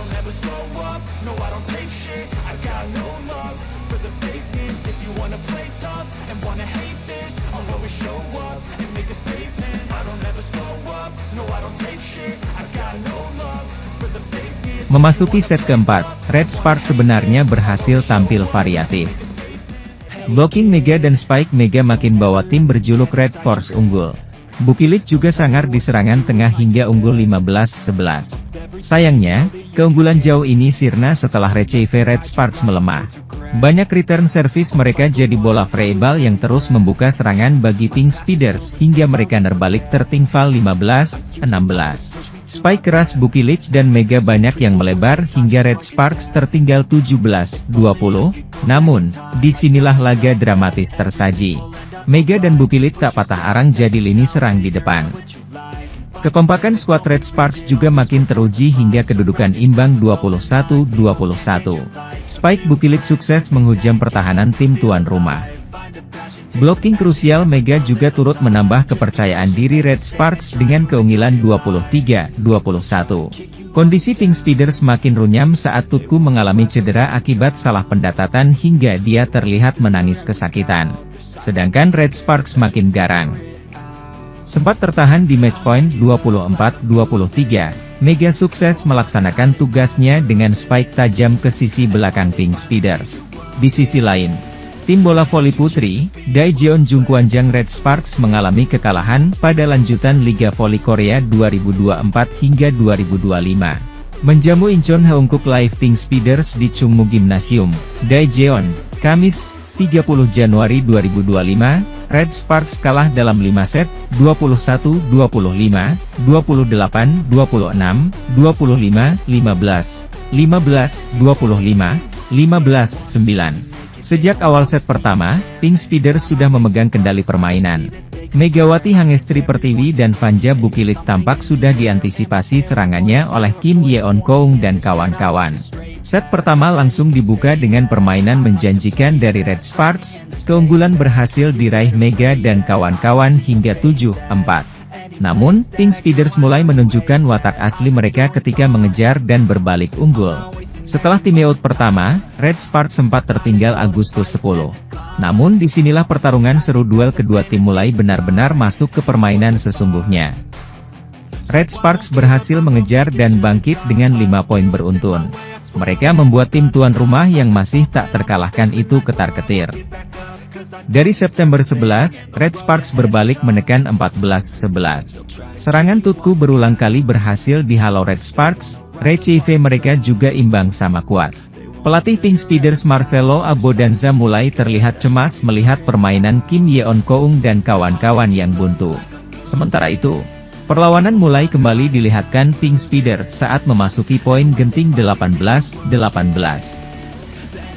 don't ever slow up, no I don't take shit, I got no love for the fakeness. If you wanna play tough and wanna hate this, I'll always show up and make a statement. I don't ever slow up, no I don't take shit, I got no love for the fakeness. Memasuki set keempat, Red Sparks sebenarnya berhasil tampil variatif. Blocking Mega dan Spike Mega makin bawa tim berjuluk Red Force unggul. Bukilit juga sangar di serangan tengah hingga unggul 15-11. Sayangnya, keunggulan jauh ini sirna setelah receive Red Sparks melemah. Banyak return service mereka jadi bola freeball yang terus membuka serangan bagi Pink Speeders hingga mereka nerbalik tertinggal 15-16. Spike keras Bukilit dan Mega banyak yang melebar hingga Red Sparks tertinggal 17-20. Namun, disinilah laga dramatis tersaji. Mega dan Bukilit tak patah arang jadi lini serang di depan. Kekompakan skuad Red Sparks juga makin teruji hingga kedudukan imbang 21-21. Spike Bukilit sukses menghujam pertahanan tim tuan rumah. Blocking krusial Mega juga turut menambah kepercayaan diri Red Sparks dengan keunggulan 23-21. Kondisi Pink Speeders makin runyam saat Tutku mengalami cedera akibat salah pendapatan hingga dia terlihat menangis kesakitan. Sedangkan Red Sparks makin garang. Sempat tertahan di match point 24-23, Mega sukses melaksanakan tugasnya dengan spike tajam ke sisi belakang Pink Speeders. Di sisi lain, tim bola voli putri, Daejeon Jungkwanjang Red Sparks mengalami kekalahan pada lanjutan Liga Voli Korea 2024 hingga 2025. Menjamu Incheon Haeunkook Live Pink Speeders di Chungmu Gymnasium, Daejeon, Kamis, 30 Januari 2025, Red Sparks kalah dalam 5 set, 21-25, 28-26, 25-15, 15-25, 15-9. Sejak awal set pertama, Pink Speeders sudah memegang kendali permainan. Megawati Hangestri Pertiwi dan Vanja Bukilit tampak sudah diantisipasi serangannya oleh Kim Yeon Koung dan kawan-kawan. Set pertama langsung dibuka dengan permainan menjanjikan dari Red Sparks, keunggulan berhasil diraih Mega dan kawan-kawan hingga 7-4. Namun, Pink Speeders mulai menunjukkan watak asli mereka ketika mengejar dan berbalik unggul. Setelah timeout pertama, Red Sparks sempat tertinggal Agustus 10. Namun disinilah pertarungan seru duel kedua tim mulai benar-benar masuk ke permainan sesungguhnya. Red Sparks berhasil mengejar dan bangkit dengan 5 poin beruntun. Mereka membuat tim tuan rumah yang masih tak terkalahkan itu ketar-ketir. Dari September 11, Red Sparks berbalik menekan 14-11. Serangan Tutku berulang kali berhasil dihalau Red Sparks, receive mereka juga imbang sama kuat. Pelatih Pink Speeders Marcelo Abodanza mulai terlihat cemas melihat permainan Kim Yeon Koung dan kawan-kawan yang buntu. Sementara itu, perlawanan mulai kembali dilihatkan Pink Speeders saat memasuki poin genting 18-18.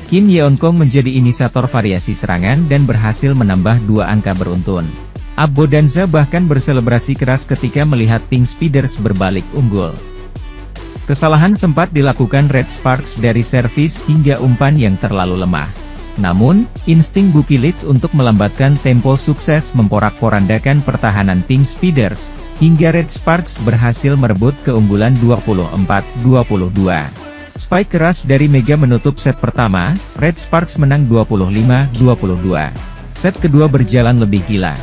Kim Yeon Koung menjadi inisiator variasi serangan dan berhasil menambah 2 angka beruntun. Abodanza bahkan berselebrasi keras ketika melihat Pink Speeders berbalik unggul. Kesalahan sempat dilakukan Red Sparks dari servis hingga umpan yang terlalu lemah. Namun, insting Bukilit untuk melambatkan tempo sukses memporak-porandakan pertahanan Pink Speeders, hingga Red Sparks berhasil merebut keunggulan 24-22. Spike keras dari Mega menutup set pertama, Red Sparks menang 25-22. Set kedua berjalan lebih gila.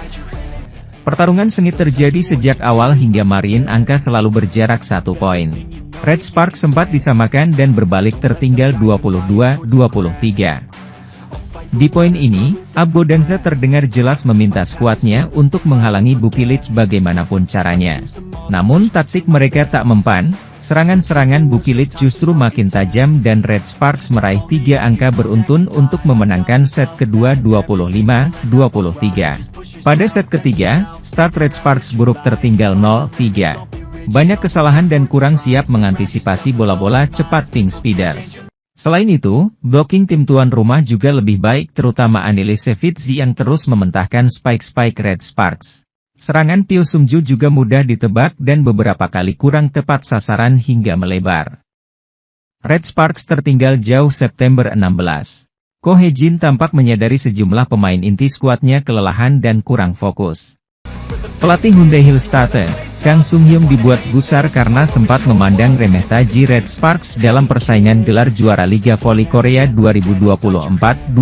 Pertarungan sengit terjadi sejak awal hingga Marine angka selalu berjarak 1 poin. Red Sparks sempat disamakan dan berbalik tertinggal 22-23. Di poin ini, Abodanza terdengar jelas meminta skuadnya untuk menghalangi Bukilit bagaimanapun caranya. Namun taktik mereka tak mempan, serangan-serangan Bukilit justru makin tajam dan Red Sparks meraih 3 angka beruntun untuk memenangkan set kedua 25-23. Pada set ketiga, start Red Sparks buruk tertinggal 0-3. Banyak kesalahan dan kurang siap mengantisipasi bola-bola cepat Pink Speeders. Selain itu, blocking tim tuan rumah juga lebih baik terutama Annelise Fitzi yang terus mementahkan spike-spike Red Sparks. Serangan Pyo Sungju juga mudah ditebak dan beberapa kali kurang tepat sasaran hingga melebar. Red Sparks tertinggal jauh September 16. Ko Hye-jin tampak menyadari sejumlah pemain inti skuadnya kelelahan dan kurang fokus. Pelatih Hyundai Hillstatten, Kang Sung Hyum dibuat gusar karena sempat memandang remeh Taji Red Sparks dalam persaingan gelar juara Liga Voli Korea 2024-2025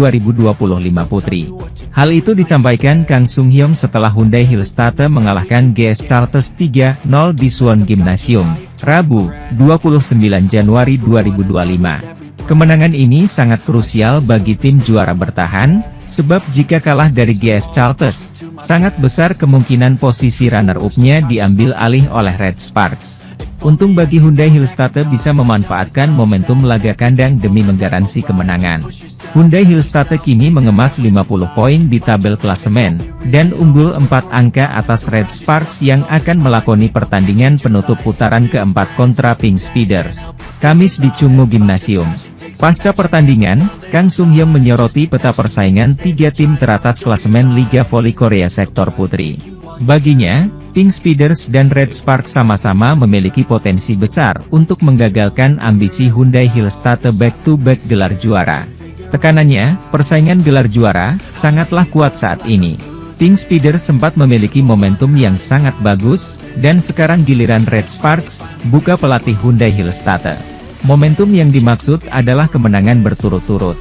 Putri. Hal itu disampaikan Kang Sung Hyum setelah Hyundai Hillstatte mengalahkan GS Charteris 3-0 di Suwon Gymnasium, Rabu, 29 Januari 2025. Kemenangan ini sangat krusial bagi tim juara bertahan, sebab jika kalah dari GS Charteris, sangat besar kemungkinan posisi runner-up-nya diambil alih oleh Red Sparks. Untung bagi Hyundai Hillstatte bisa memanfaatkan momentum laga kandang demi menggaransi kemenangan. Hyundai Hillstatte kini mengemas 50 poin di tabel klasemen, dan unggul 4 angka atas Red Sparks yang akan melakoni pertandingan penutup putaran keempat kontra Pink Speeders, Kamis di Chungmu Gymnasium. Pasca pertandingan, Kang Sung Hyum menyoroti peta persaingan 3 tim teratas klasemen Liga Voli Korea sektor putri. Baginya, Pink Speeders dan Red Sparks sama-sama memiliki potensi besar untuk menggagalkan ambisi Hyundai Hillstatte back-to-back gelar juara. Tekanannya, persaingan gelar juara, sangatlah kuat saat ini. Pink Speeders sempat memiliki momentum yang sangat bagus, dan sekarang giliran Red Sparks, buka pelatih Hyundai Hillstatte. Momentum yang dimaksud adalah kemenangan berturut-turut.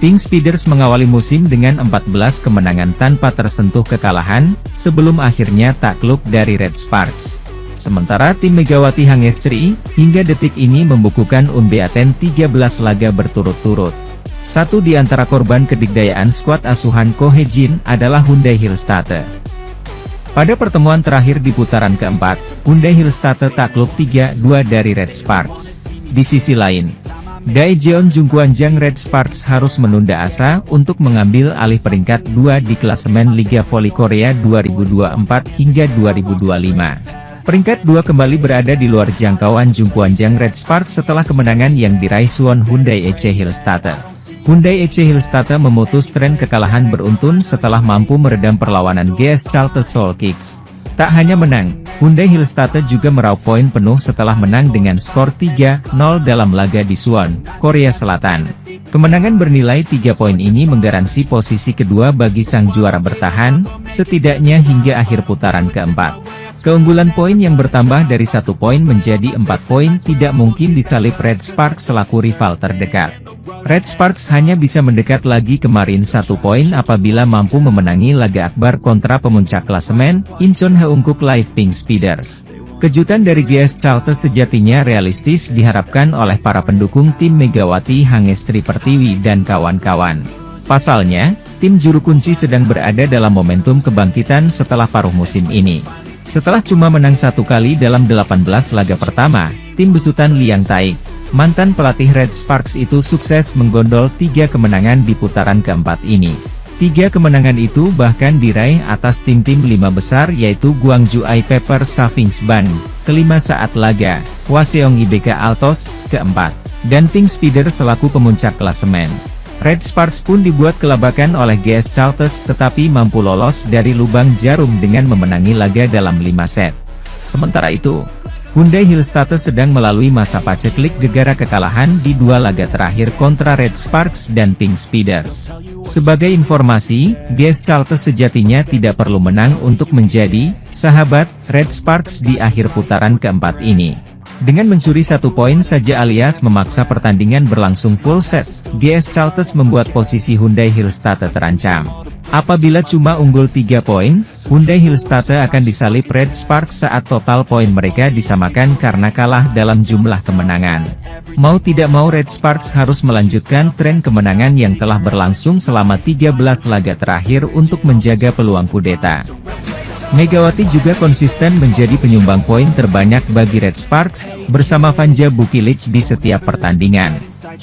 Pink Speeders mengawali musim dengan 14 kemenangan tanpa tersentuh kekalahan, sebelum akhirnya takluk dari Red Sparks. Sementara tim Megawati Hangestri, hingga detik ini membukukan unbeaten 13 laga berturut-turut. Satu di antara korban kedikdayaan skuad asuhan Ko Hye-jin adalah Hyundai Hillstatte. Pada pertemuan terakhir di putaran keempat, Hyundai Hillstatte takluk 3-2 dari Red Sparks. Di sisi lain, Daejeon Jungkwanjang Red Sparks harus menunda asa untuk mengambil alih peringkat 2 di klasemen Liga Voli Korea 2024 hingga 2025. Peringkat 2 kembali berada di luar jangkauan Jungkwanjang Red Sparks setelah kemenangan yang diraih Suwon Hyundai EC Hillstatte. Hyundai EC Hillstatte memutus tren kekalahan beruntun setelah mampu meredam perlawanan GS Charteris Seoul Kicks. Tak hanya menang, Hyundai Hillstatte juga meraup poin penuh setelah menang dengan skor 3-0 dalam laga di Suwon, Korea Selatan. Kemenangan bernilai 3 poin ini menggaransi posisi kedua bagi sang juara bertahan, setidaknya hingga akhir putaran keempat. Keunggulan poin yang bertambah dari 1 poin menjadi 4 poin tidak mungkin disalip Red Sparks selaku rival terdekat. Red Sparks hanya bisa mendekat lagi kemarin 1 poin apabila mampu memenangi laga akbar kontra pemuncak klasemen, Incheon Haeunkook Live Pink Speeders. Kejutan dari GS Charteris sejatinya realistis diharapkan oleh para pendukung tim Megawati Hangestri Pertiwi dan kawan-kawan. Pasalnya, tim juru kunci sedang berada dalam momentum kebangkitan setelah paruh musim ini. Setelah cuma menang 1 kali dalam 18 laga pertama, tim besutan Liang Taik, mantan pelatih Red Sparks itu sukses menggondol 3 kemenangan di putaran keempat ini. 3 kemenangan itu bahkan diraih atas tim-tim 5 besar yaitu Gwangju Pepper Savings Bank, kelima saat laga, Hwaseong IBK Altos, keempat, dan Pink Speeders selaku pemuncak klasemen. Red Sparks pun dibuat kelabakan oleh GS Charteris tetapi mampu lolos dari lubang jarum dengan memenangi laga dalam 5 set. Sementara itu, Hyundai Hillstatte sedang melalui masa paceklik gegara kekalahan di 2 laga terakhir kontra Red Sparks dan Pink Speeders. Sebagai informasi, GS Charteris sejatinya tidak perlu menang untuk menjadi sahabat Red Sparks di akhir putaran keempat ini. Dengan mencuri 1 poin saja alias memaksa pertandingan berlangsung full set, GS Charteris membuat posisi Hyundai Hillstatte terancam. Apabila cuma unggul 3 poin, Hyundai Hillstatte akan disalip Red Sparks saat total poin mereka disamakan karena kalah dalam jumlah kemenangan. Mau tidak mau Red Sparks harus melanjutkan tren kemenangan yang telah berlangsung selama 13 laga terakhir untuk menjaga peluang kudeta. Megawati juga konsisten menjadi penyumbang poin terbanyak bagi Red Sparks, bersama Vanja Bukilic di setiap pertandingan.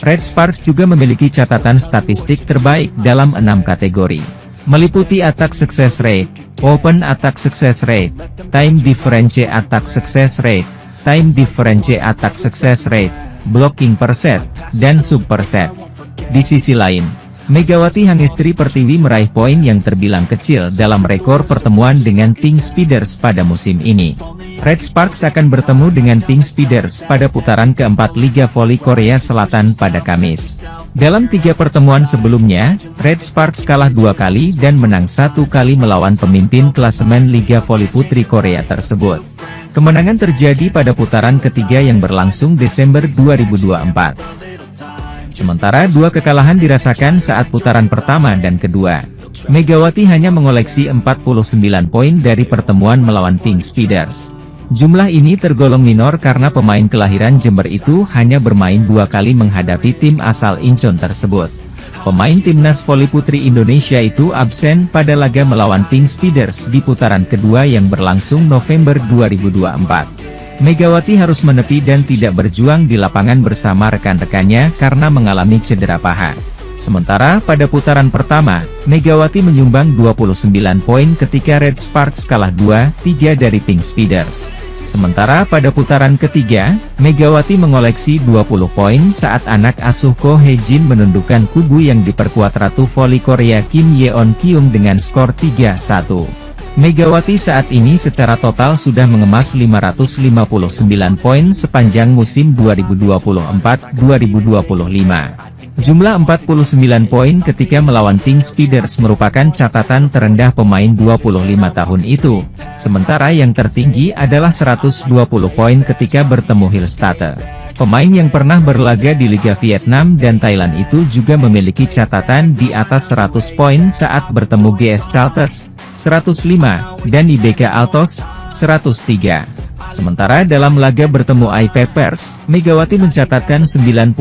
Red Sparks juga memiliki catatan statistik terbaik dalam 6 kategori, meliputi Attack Success Rate, Open Attack Success Rate, Time Difference Attack Success Rate, Time Difference Attack Success Rate, Blocking per set, dan Sub per set. Di sisi lain, Megawati Hangestri Pertiwi meraih poin yang terbilang kecil dalam rekor pertemuan dengan Pink Speeders pada musim ini. Red Sparks akan bertemu dengan Pink Speeders pada putaran keempat Liga Voli Korea Selatan pada Kamis. Dalam 3 pertemuan sebelumnya, Red Sparks kalah 2 kali dan menang 1 kali melawan pemimpin klasemen Liga Voli Putri Korea tersebut. Kemenangan terjadi pada putaran ketiga yang berlangsung Desember 2024. Sementara 2 kekalahan dirasakan saat putaran pertama dan kedua. Megawati hanya mengoleksi 49 poin dari pertemuan melawan Pink Speeders. Jumlah ini tergolong minor karena pemain kelahiran Jember itu hanya bermain 2 kali menghadapi tim asal Incheon tersebut. Pemain timnas voli putri Indonesia itu absen pada laga melawan Pink Speeders di putaran kedua yang berlangsung November 2024. Megawati harus menepi dan tidak berjuang di lapangan bersama rekan-rekannya karena mengalami cedera paha. Sementara pada putaran pertama, Megawati menyumbang 29 poin ketika Red Sparks kalah 2-3 dari Pink Speeders. Sementara pada putaran ketiga, Megawati mengoleksi 20 poin saat anak asuh Ko Hye-jin menundukkan kubu yang diperkuat Ratu Voli Korea Kim Yeon-kyung dengan skor 3-1. Megawati saat ini secara total sudah mengemas 559 poin sepanjang musim 2024-2025. Jumlah 49 poin ketika melawan Pink Speeders merupakan catatan terendah pemain 25 tahun itu, sementara yang tertinggi adalah 120 poin ketika bertemu Hillstatte. Pemain yang pernah berlaga di Liga Vietnam dan Thailand itu juga memiliki catatan di atas 100 poin saat bertemu GS Chalters, 105, dan IBK Altos, 103. Sementara dalam laga bertemu Vipers, Megawati mencatatkan 98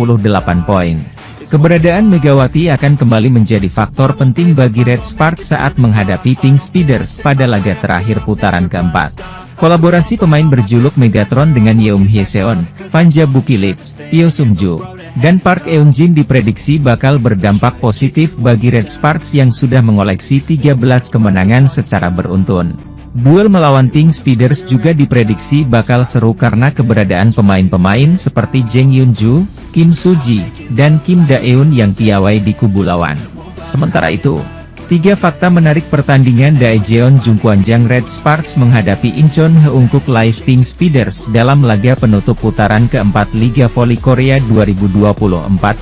poin. Keberadaan Megawati akan kembali menjadi faktor penting bagi Red Sparks saat menghadapi Pink Speeders pada laga terakhir putaran keempat. Kolaborasi pemain berjuluk Megatron dengan Yeom Hyeseon, Fanja Bukilip, Pyo Sung-ju, dan Park Eun-jin diprediksi bakal berdampak positif bagi Red Sparks yang sudah mengoleksi 13 kemenangan secara beruntun. Duel melawan Pink Speeders juga diprediksi bakal seru karena keberadaan pemain-pemain seperti Jang Yun-ju, Kim Soo-ji, dan Kim Da-eun yang piawai di kubu lawan. Sementara itu, 3 fakta menarik pertandingan Daejeon Jungkwanjang Red Sparks menghadapi Incheon Heungkuk Live Pink Speeders dalam laga penutup putaran keempat Liga Voli Korea 2024-2025.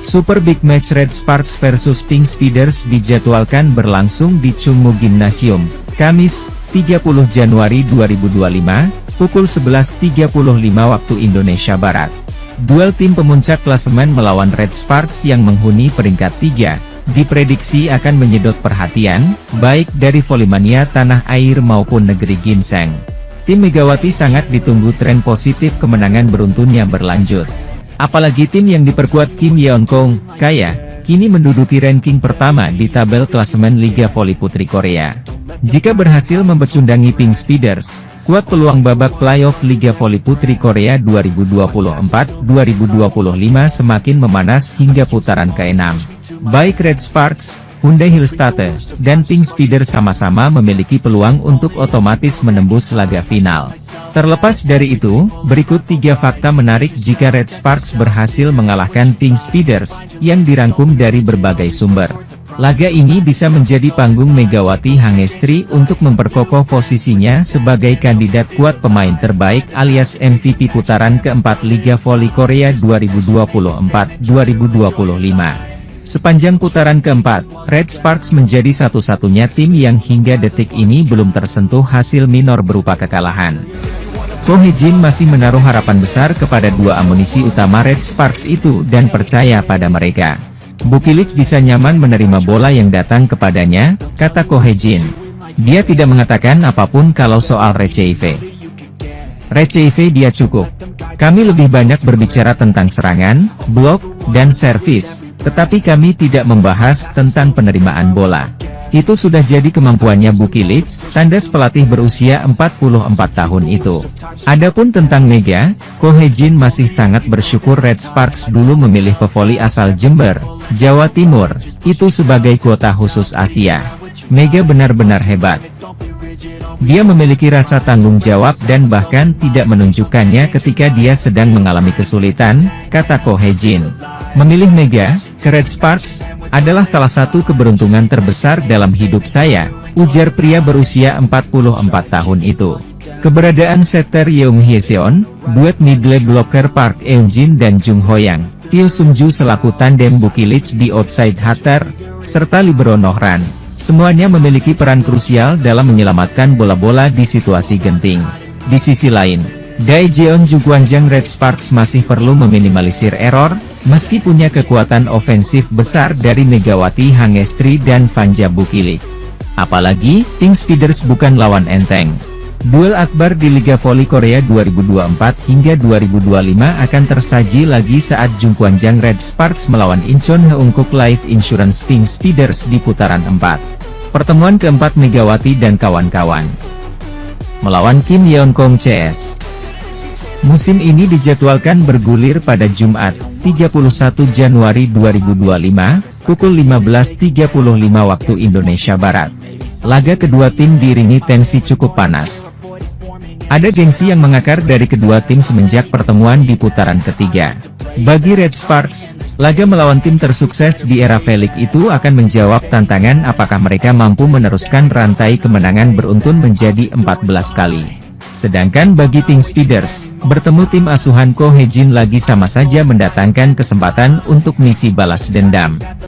Super Big Match Red Sparks vs Pink Speeders dijadwalkan berlangsung di Chungmu Gymnasium, Kamis, 30 Januari 2025, pukul 11.35 waktu Indonesia Barat. Duel tim pemuncak klasemen melawan Red Sparks yang menghuni peringkat 3, diprediksi akan menyedot perhatian, baik dari volimania tanah air maupun negeri ginseng. Tim Megawati sangat ditunggu tren positif kemenangan beruntunnya berlanjut. Apalagi tim yang diperkuat Kim Yeon-kyung, kini menduduki ranking pertama di tabel klasemen Liga Voli Putri Korea. Jika berhasil membecundangi Pink Speeders, kuat peluang babak playoff Liga Voli Putri Korea 2024-2025 semakin memanas hingga putaran ke-6. Baik Red Sparks, Hyundai Hillstatte, dan Pink Speeders sama-sama memiliki peluang untuk otomatis menembus laga final. Terlepas dari itu, berikut 3 fakta menarik jika Red Sparks berhasil mengalahkan Pink Speeders, yang dirangkum dari berbagai sumber. Laga ini bisa menjadi panggung Megawati Hangestri untuk memperkokoh posisinya sebagai kandidat kuat pemain terbaik alias MVP putaran keempat Liga Voli Korea 2024-2025. Sepanjang putaran keempat, Red Sparks menjadi satu-satunya tim yang hingga detik ini belum tersentuh hasil minor berupa kekalahan. Ko Hye-jin masih menaruh harapan besar kepada 2 amunisi utama Red Sparks itu dan percaya pada mereka. Bukilip bisa nyaman menerima bola yang datang kepadanya, kata Ko Hye-jin. Dia tidak mengatakan apapun kalau soal Receive. Receive dia cukup. Kami lebih banyak berbicara tentang serangan, blok, dan servis, tetapi kami tidak membahas tentang penerimaan bola. Itu sudah jadi kemampuannya Bukilip, tandas pelatih berusia 44 tahun itu. Adapun tentang Mega, Ko Hye-jin masih sangat bersyukur Red Sparks dulu memilih pevoli asal Jember, Jawa Timur, itu sebagai kuota khusus Asia. Mega benar-benar hebat. Dia memiliki rasa tanggung jawab dan bahkan tidak menunjukkannya ketika dia sedang mengalami kesulitan, kata Ko Hye-jin. Memilih Mega, Ke Red Sparks, adalah salah satu keberuntungan terbesar dalam hidup saya, ujar pria berusia 44 tahun itu. Keberadaan setter Yeong Hyeseon, duet middle blocker Park Eun-jin dan Jung Ho-yang, Teo Sung-ju selaku tandem Bukilich di outside hitter, serta libero Nohran, semuanya memiliki peran krusial dalam menyelamatkan bola-bola di situasi genting. Di sisi lain, Daejeon Jugwanjang Red Sparks masih perlu meminimalisir error, meski punya kekuatan ofensif besar dari Megawati Hangestri dan Vanja Bukilich. Apalagi, Pink Speeders bukan lawan enteng. Duel akbar di Liga Voli Korea 2024 hingga 2025 akan tersaji lagi saat Jungkwanjang Red Sparks melawan Incheon Heungkook Life Insurance Pink Speeders di putaran 4. Pertemuan keempat Megawati dan kawan-kawan melawan Kim Yeon-kong CS. Musim ini dijadwalkan bergulir pada Jumat, 31 Januari 2025, pukul 15.35 waktu Indonesia Barat. Laga kedua tim diiringi tensi cukup panas. Ada gengsi yang mengakar dari kedua tim semenjak pertemuan di putaran ketiga. Bagi Red Sparks, laga melawan tim tersukses di era V-League itu akan menjawab tantangan apakah mereka mampu meneruskan rantai kemenangan beruntun menjadi 14 kali. Sedangkan bagi Pink Speeders, bertemu tim asuhan Ko Hye-jin lagi sama saja mendatangkan kesempatan untuk misi balas dendam.